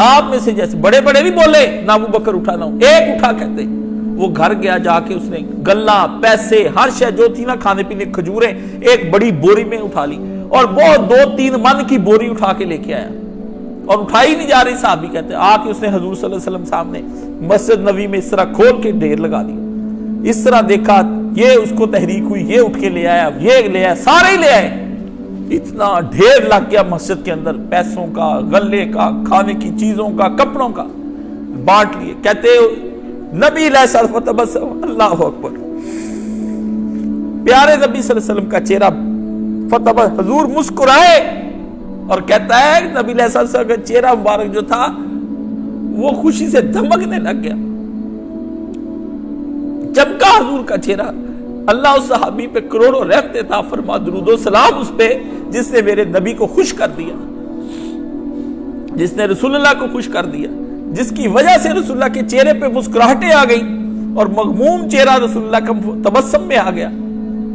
آپ میں سے جیسے بڑے بڑے نہیں بولے نہ ابو بکر اٹھا نہ ایک اٹھا کہتے وہ گھر گیا جا کے اس نے گلہ پیسے ہر شے جو تھی نا کھانے پینے کھجوریں ایک بڑی بوری میں اٹھا لی اور وہ 2-3 من کی بوری اٹھا کے لے کے آیا اور اٹھائی نہیں جا رہی صحابی کہتے آ کے اس نے حضور صلی اللہ علیہ وسلم سامنے مسجد نبی میں اس طرح کھول کے ڈھیر لگا دیا اس طرح دیکھا یہ اس کو تحریک ہوئی یہ اٹھ کے لے آیا یہ لے آیا سارے ہی لے آئے اتنا ڈھیر لگ گیا مسجد کے اندر پیسوں کا غلے کا کھانے کی چیزوں کا کپڑوں کا بانٹ لیے کہتے نبی علیہ السلام اللہ اکبر پیارے نبی صلی اللہ علیہ وسلم کا چہرہ فتح حضور مسکرائے اور کہتا ہے نبی علیہ السلام کا چہرہ مبارک جو تھا وہ خوشی سے دھمکنے لگ گیا چمکا حضور کا چہرہ اللہ اس صحابی پہ کروڑوں رحمت عطا فرما درود و سلام اس پہ جس نے میرے نبی کو خوش کر دیا جس نے رسول اللہ کو خوش کر دیا جس کی وجہ سے رسول اللہ کے چہرے پہ مسکراہٹیں آ گئی اور مغموم چہرہ رسول اللہ کا تبسم میں آ گیا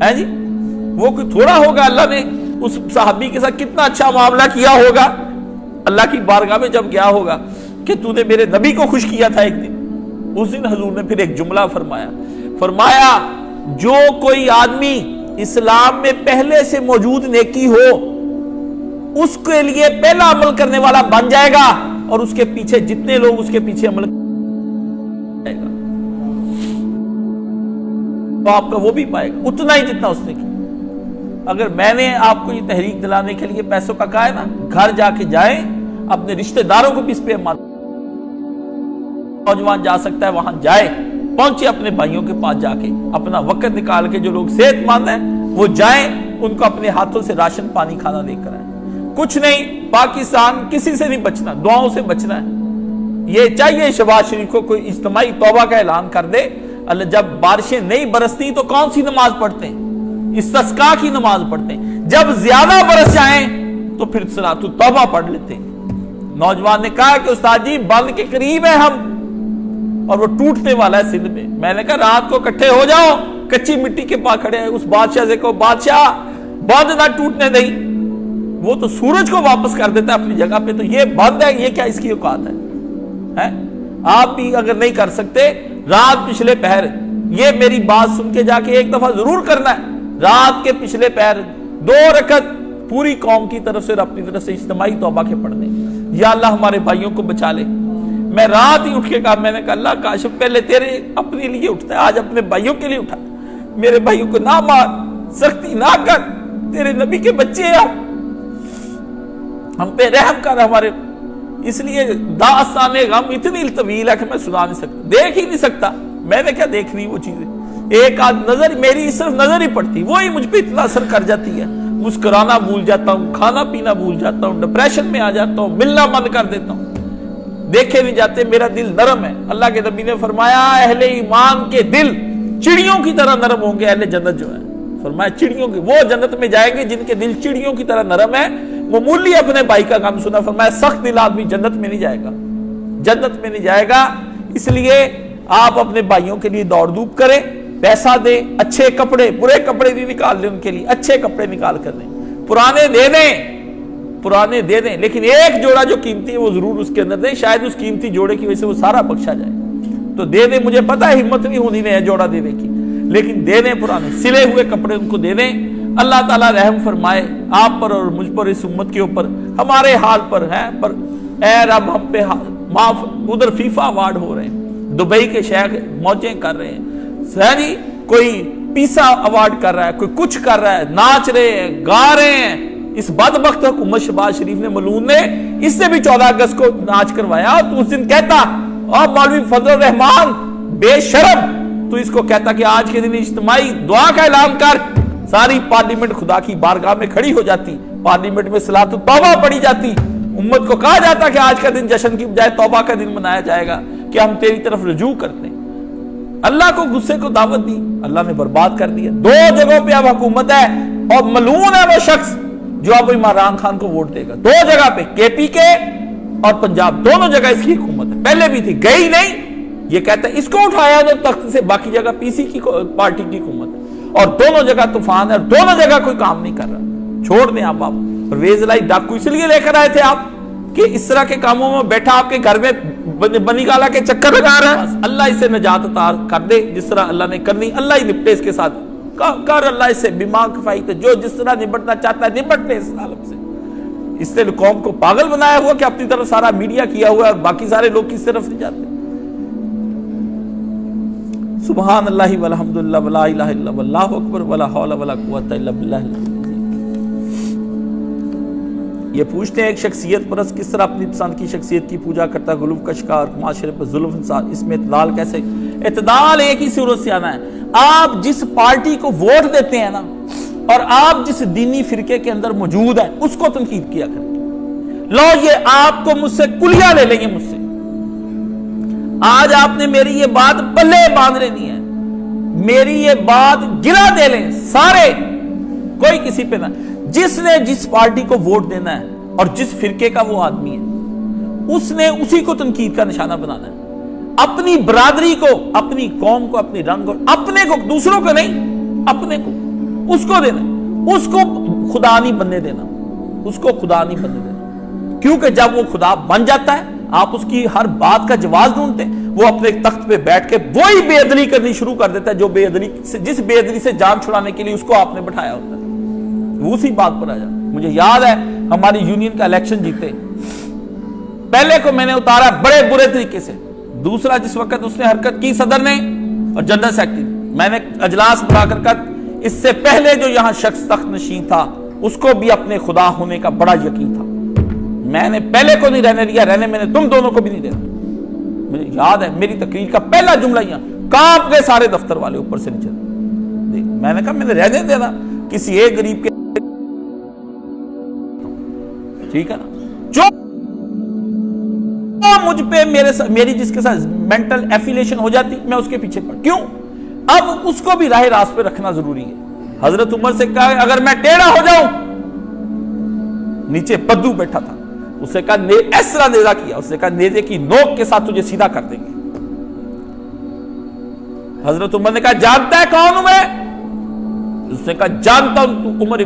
ہے جی وہ کوئی تھوڑا ہوگا اللہ نے اس صحابی کے ساتھ کتنا اچھا معاملہ کیا ہوگا اللہ کی بارگاہ میں جب گیا ہوگا کہ تو نے میرے نبی کو خوش کیا تھا ایک دن اس دن حضور نے پھر ایک جملہ فرمایا جو کوئی آدمی اسلام میں پہلے سے موجود نیکی ہو اس کے لیے پہلا عمل کرنے والا بن جائے گا اور اس کے پیچھے جتنے لوگ اس کے پیچھے عمل کرے گا تو آپ کا وہ بھی پائے گا اتنا ہی جتنا اس نے کیا اگر میں نے آپ کو یہ تحریک دلانے کے لیے پیسوں کا کہا ہے نا گھر جا کے جائیں اپنے رشتہ داروں کو بھی اس پہ نوجوان جا سکتا ہے وہاں جائے پہنچے اپنے بھائیوں کے پاس جا کے اپنا وقت نکال کے جو لوگ صحت مند ہیں وہ جائیں ان کو اپنے ہاتھوں سے راشن پانی کھانا لے کر آئیں کچھ نہیں پاکستان کسی سے نہیں بچنا دعاؤں سے بچنا ہے یہ چاہیے شہباز شریف کو کوئی اجتماعی توبہ کا اعلان کر دے اللہ جب بارشیں نہیں برستی تو کون سی نماز پڑھتے ہیں استسقاء کی نماز پڑھتے ہیں جب زیادہ برس جائیں تو پھر صلاۃ التوبہ پڑھ لیتے ہیں نوجوان نے کہا کہ استاد جی بند کے قریب ہیں ہم اور وہ ٹوٹنے والا ہے سندھ میں نے کہا رات کو اکٹھے ہو جاؤ کچی مٹی کے پاس کھڑے ہیں اس بادشاہ سے کہو بادشاہ بند نہ ٹوٹنے دیں وہ تو سورج کو واپس کر دیتا ہے اپنی جگہ پہ تو یہ بند ہے یہ کیا اس کی اوقات ہے آپ بھی اگر نہیں کر سکتے رات پچھلے پہر یہ میری بات سن کے جا کے ایک دفعہ ضرور کرنا ہے رات کے پچھلے پہر 2 رکعت پوری قوم کی طرف سے اور اپنی طرف سے اجتماعی توبہ کے پڑھنے یا اللہ ہمارے بھائیوں کو بچا لے میں رات ہی اٹھ کے کہا میں نے کہا اللہ کاشف پہلے تیرے اپنے لیے اٹھتا ہے آج اپنے بھائیوں کے لیے اٹھا میرے بھائیوں کو نہ مار سختی نہ کر تیرے نبی کے بچے ہیں ہم پہ رحم کر ہمارے اس لیے داستان غم اتنی طویل ہے کہ میں سنا نہیں سکتا دیکھ ہی نہیں سکتا میں نے کیا دیکھنی وہ چیزیں ایک آدھ نظر میری صرف نظر ہی پڑتی وہی مجھ پہ اتنا اثر کر جاتی ہے مسکرانا بھول جاتا ہوں کھانا پینا بھول جاتا ہوں ڈپریشن میں آ جاتا ہوں ملنا بند کر دیتا ہوں دیکھے نہیں جاتے میرا دل نرم ہے اللہ کے نبی نے فرمایا اہل ایمان کے دل چڑیوں کی طرح نرم ہوں گے اہل جنت جو ہے فرمایا چڑیوں کی وہ جنت میں جائیں گے جن کے دل چڑیوں کی طرح نرم ہے معمولی اپنے بھائی کا کام سنا فرمایا سخت دل آدمی جنت میں نہیں جائے گا جنت میں نہیں جائے گا اس لیے آپ اپنے بھائیوں کے لیے دوڑ دھوپ کریں پیسہ دیں اچھے کپڑے برے کپڑے نہیں نکال لیں ان کے لیے اچھے کپڑے نکال کر دیں پرانے دے دیں لیکن ایک جوڑا جو قیمتی ہے وہ ضرور اس کے اندر دیں شاید اس قیمتی جوڑے کی وجہ سے وہ سارا بخشا جائے تو دے دیں مجھے پتا ہے ہمت نہیں ہونی نہیں ہے جوڑا دینے کی لیکن دے دیں پرانے سلے ہوئے کپڑے ان کو دے دیں اللہ تعالیٰ رحم فرمائے آپ پر اور مجھ پر اس امت کے اوپر ہمارے حال پر ہے پر اے رب ہم پہ معاف ادھر فیفا ایوارڈ ہو رہے ہیں دبئی کے شیخ موجیں کر رہے ہیں جی کوئی پیسا ایوارڈ کر رہا ہے کوئی کچھ کر رہا ہے ناچ رہے ہیں گا رہے ہیں اس بدبخت حکومت شہباز شریف نے ملعون نے اس سے بھی 14 اگست کو ناچ کروایا تو اس دن کہتا اور مولوی فضل الرحمان بے شرم تو اس کو کہتا کہ آج کے دن اجتماعی دعا کا اعلان کر ساری پارلیمنٹ خدا کی بارگاہ میں کھڑی ہو جاتی پارلیمنٹ میں صلاۃ التوبہ پڑھی جاتی امت کو کہا جاتا کہ آج کا دن جشن کی بجائے توبہ کا دن منایا جائے گا کہ ہم تیری طرف رجوع کرتے ہیں اللہ کو غصے کو دعوت دی اللہ نے برباد کر دیا 2 جگہوں پہ اب حکومت ہے اور ملعون ہے وہ شخص جو اب عمران خان کو ووٹ دے گا 2 جگہ پہ کے پی کے اور پنجاب دونوں جگہ اس کی حکومت ہے پہلے بھی تھی گئی نہیں یہ کہتا ہے اس کو اٹھایا جو تخت سے باقی جگہ پی سی کی پارٹی کی حکومت ہے اور دونوں جگہ طوفان ہے اور دونوں جگہ کوئی کام نہیں کر رہا چھوڑ دیں آپ پرویز لائی ڈاکو اس لیے لے کر آئے تھے آپ کہ اس طرح کے کاموں میں بیٹھا آپ کے گھر میں بنی گالا کے چکر لگا رہا ہے. اللہ اسے نجات عطا کر دے جس طرح اللہ نے کرنی, اللہ ہی نپٹے اس کے ساتھ کر, اللہ اسے بیما کفائی تے جو جس طرح نبٹنا چاہتا ہے نبٹ لے اس عالم سے. اس نے قوم کو پاگل بنایا ہوا کہ اپنی طرف سارا میڈیا کیا ہوا ہے اور باقی سارے لوگ کس طرف نہیں جاتے. سبحان اللہ والحمدللہ ولا الہ الا واللہ اکبر ولا حول ولا قوت الا باللہ. یہ پوچھتے ہیں ایک شخصیت پرست کس طرح اپنی پسند کی شخصیت کی پوجا کرتا ہے, غلو کا شکار, معاشرے پر ظلم انصاف, اس میں اعتدال کیسے؟ اعتدال ایک ہی صورت سے آنا ہے, آپ جس پارٹی کو ووٹ دیتے ہیں نا اور آپ جس دینی فرقے کے اندر موجود ہیں اس کو تنقید کیا کریں. لو یہ آپ کو مجھ سے کلیاں لے لیں گے, مجھ سے آج آپ نے میری یہ بات پلے باندھ لینی ہے, میری یہ بات گرا دے لیں سارے, کوئی کسی پہ نہ. جس نے جس پارٹی کو ووٹ دینا ہے اور جس فرقے کا وہ آدمی ہے اس نے اسی کو تنقید کا نشانہ بنانا ہے. اپنی برادری کو, اپنی قوم کو, اپنی رنگ کو, اپنے کو, دوسروں کو نہیں, اپنے کو, اس کو دینا, اس کو خدا نہیں بننے دینا, اس کو خدا نہیں بننے دینا. کیونکہ جب وہ خدا بن جاتا ہے آپ اس کی ہر بات کا جواز ڈھونڈتے ہیں, وہ اپنے تخت پہ بیٹھ کے وہی بے عدلی کرنی شروع کر دیتا ہے جو بے عدلی سے, جس بے عدلی سے جان چھڑانے کے لیے اس کو آپ نے بٹھایا ہوتا ہے. وہ اسی بات پر آ جاتا. مجھے یاد ہے ہماری یونین کا الیکشن جیتے, پہلے کو میں نے اتارا بڑے برے طریقے سے, دوسرا جس وقت اس نے حرکت کی صدر نے اور جنرل سیکرٹری, میں نے اجلاس بلا کر اس سے پہلے جو یہاں شخص تخت نشین تھا اس کو بھی اپنے خدا ہونے کا بڑا یقین تھا, میں نے پہلے کو نہیں رہنے دیا, رہنے میں نے تم دونوں کو بھی نہیں دینا. مجھے یاد ہے میری تقریر کا پہلا جملہ یہاں کانپ گئے سارے دفتر والے اوپر سے نیچے. میں نے کہا میں نے رہنے دینا کسی ایک غریب کے, ٹھیک ہے نا, جو مجھ پہ میری جس کے ساتھ مینٹل ایفیلیشن ہو جاتی میں اس کے پیچھے پڑ. کیوں؟ اب اس کو بھی راہ راست پہ رکھنا ضروری ہے. حضرت عمر سے کہا اگر میں ٹیڑھا ہو جاؤں, نیچے پدو بیٹھا تھا, اس نے کہا اس طرح نیزہ کیا, اس نے کہا نیزے کی نوک کے ساتھ تجھے سیدھا کر دیں گے. حضرت عمر نے کہا جانتا ہے کون ہوں میں؟ اس نے کہا جانتا ہوں تو عمر.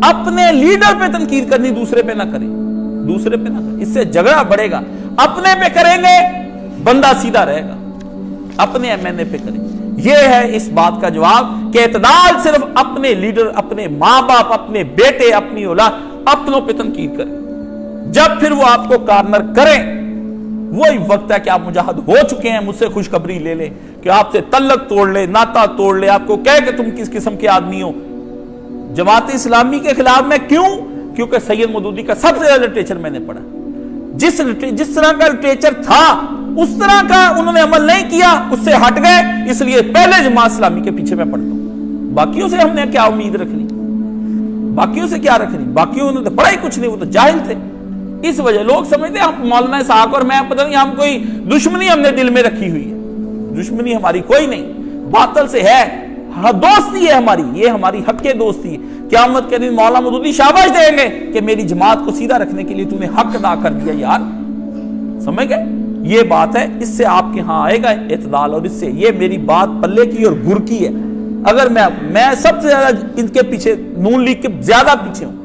اپنے لیڈر پہ تنقید کرنی, دوسرے پہ نہ کریں, دوسرے پہ نہ کریں, اس سے جھگڑا بڑھے گا. اپنے پہ کریں گے بندہ سیدھا رہے گا, اپنے ایم این اے پہ کریں. یہ ہے اس بات کا جواب کہ اعتدال صرف اپنے لیڈر, اپنے ماں باپ, اپنے بیٹے, اپنی اولاد, اپنوں پہ تنقید کریں. جب پھر وہ آپ کو کارنر کریں وہی وقت ہے کہ آپ مجاہد ہو چکے ہیں, مجھ سے خوشخبری لے لیں کہ آپ سے تعلق توڑ لے, ناتا توڑ لے, آپ کو کہے کہ تم کس قسم کے آدمی ہو. جماعت اسلامی کے خلاف میں کیوں؟ کیونکہ سید مودودی کا سب سے زیادہ لٹریچر میں نے پڑھا. جس طرح کا لٹریچر تھا اس طرح کا انہوں نے عمل نہیں کیا, اس سے ہٹ گئے, اس لیے پہلے جماعت اسلامی کے پیچھے میں پڑھتا ہوں. باقیوں سے ہم نے کیا امید رکھنی, باقیوں سے کیا رکھنی, باقیوں نے تو پڑھا ہی کچھ نہیں, وہ تو جاہل تھے. اس وجہ لوگ سمجھتے ہیں ہم مولانا اسحاق اور میں پتہ نہیں, ہم کوئی دشمنی ہم نے دل میں رکھی ہوئی ہے. دشمنی ہماری کوئی نہیں, باطل سے ہے, دوستی ہے ہماری, یہ ہماری حق کے دوستی ہے. قیامت کے دن مولانا مودودی شاباش دیں گے کہ میری جماعت کو سیدھا رکھنے کے لیے تو نے حق ادا کر دیا یار. سمجھ گئے؟ یہ بات ہے, اس سے آپ کے ہاں آئے گا اعتدال, اور اس سے یہ میری بات پلے کی اور گر کی ہے. اگر میں سب سے زیادہ ان کے پیچھے, نون لیگ کے زیادہ پیچھے ہوں,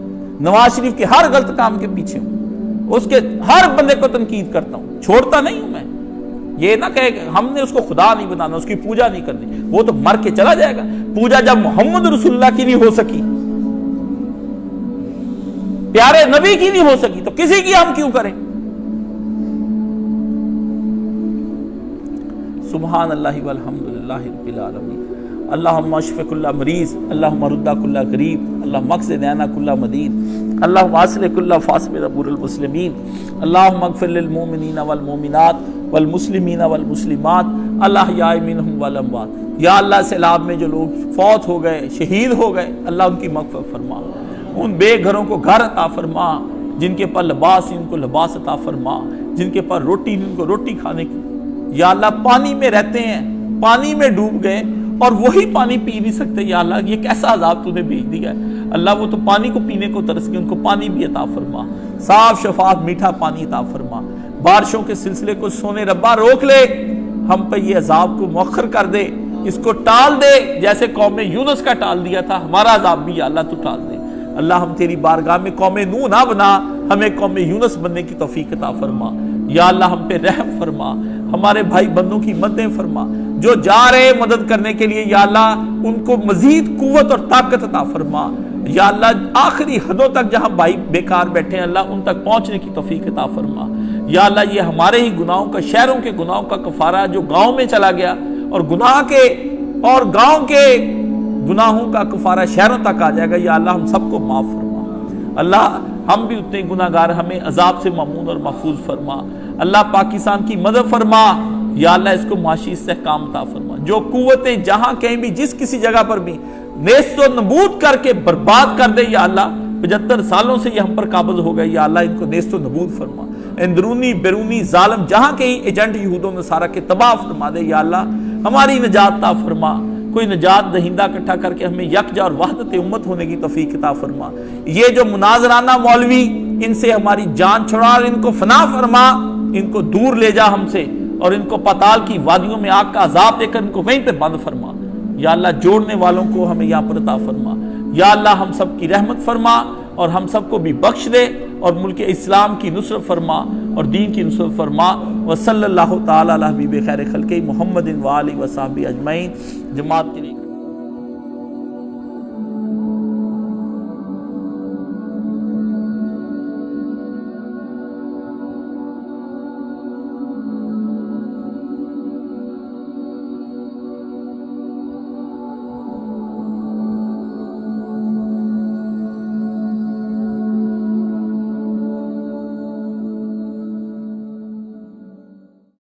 نواز شریف کے ہر غلط کام کے پیچھے ہوں, اس کے ہر بندے کو تنقید کرتا ہوں, چھوڑتا نہیں ہوں میں. یہ نہ کہے کہ ہم نے اس کو خدا نہیں بنانا, اس کی پوجا نہیں کرنی, وہ تو مر کے چلا جائے گا. پوجا جب محمد رسول اللہ کی نہیں ہو سکی, پیارے نبی کی نہیں ہو سکی, تو کسی کی ہم کیوں کریں؟ سبحان اللہ والحمدللہ رب العالمین. اللہم اشف کل مریض, اللہم رد کل غریب, اللہم اقض دینا کل مدین, اللہم واصل کل فاصل ربور المسلمین, اللہم اغفر للمؤمنین والمؤمنات والمسلمین والمسلمات الاحیاء منہم والاموات. یا اللہ سیلاب میں جو لوگ فوت ہو گئے, شہید ہو گئے, اللہ ان کی مغفرت فرما, ان بے گھروں کو گھر عطا فرما, جن کے پر لباس ان کو لباس عطا فرما, جن کے پر روٹی ان کو روٹی کھانے کی. یا اللہ پانی میں رہتے ہیں, پانی میں ڈوب گئے اور وہی پانی پی نہیں سکتے, یا اللہ یہ کیسا عذاب تو نے بھیج دیا ہے. اللہ وہ تو پانی کو پینے کو ترس گئے, ان کو پانی بھی عطا فرما, صاف شفاف میٹھا پانی عطا فرما. بارشوں کے سلسلے کو سونے ربا روک لے, ہم پہ یہ عذاب کو مؤخر کر دے, اس کو ٹال دے, جیسے قوم یونس کا ٹال دیا تھا, ہمارا عذاب بھی یا اللہ تو ٹال دے. اللہ ہم تیری بارگاہ میں قوم نوح نہ بنا, ہمیں قوم یونس بننے کی توفیق عطا فرما۔ یا اللہ ہم پہ رحم فرما، ہمارے بھائی بندوں کی مددیں فرما، جو جا رہے مدد کرنے کے لیے یا اللہ ان کو مزید قوت اور طاقت عطا فرما۔ یا اللہ آخری حدوں تک جہاں بھائی بیکار بیٹھے ہیں اللہ ان تک پہنچنے کی توفیق عطا فرما۔ یا اللہ یہ ہمارے ہی گناہوں کا، شہروں کے گناہوں کا کفارہ جو گاؤں میں چلا گیا، اور گناہ کے اور گاؤں کے گناہوں کا کفارہ شہروں تک آ جائے گا۔ یا اللہ ہم سب کو معاف فرما۔ اللہ ہم بھی اتنے گناہگار، ہمیں عذاب سے مامون اور محفوظ فرما۔ اللہ پاکستان کی مدد فرما۔ یا اللہ اس کو معاشی استحکام عطا فرما۔ جو قوتیں جہاں کہیں بھی جس کسی جگہ پر بھی نیست و نبود کر کے برباد کر دے، یا اللہ 75 سالوں سے یہ ہم پر قابض ہو گئے، یا اللہ ان کو نیست و نبود فرما۔ اندرونی بیرونی ظالم جہاں کہیں ایجنٹ یہود و نصارہ کے تباہ فرما دے۔ یا اللہ ہماری نجات عطا فرما، کوئی نجات دہندہ اکٹھا کر کے ہمیں یکجا اور وحدت امت ہونے کی توفیق عطا فرما۔ یہ جو مناظرانہ مولوی، ان سے ہماری جان چھڑا اور ان کو فنا فرما، ان کو دور لے جا ہم سے، اور ان کو پتال کی وادیوں میں آگ کا عذاب دے کر ان کو وہیں پہ بند فرما۔ یا اللہ جوڑنے والوں کو ہمیں یہاں پر عطا فرما۔ یا اللہ ہم سب کی رحمت فرما اور ہم سب کو بھی بخش دے، اور ملک اسلام کی نصرت فرما اور دین کی نصرت فرما۔ وصلی اللہ تعالی علی حبیب خیر خلقہ محمد و آلہ و صحبہ اجمعین۔ جماعت کے لیے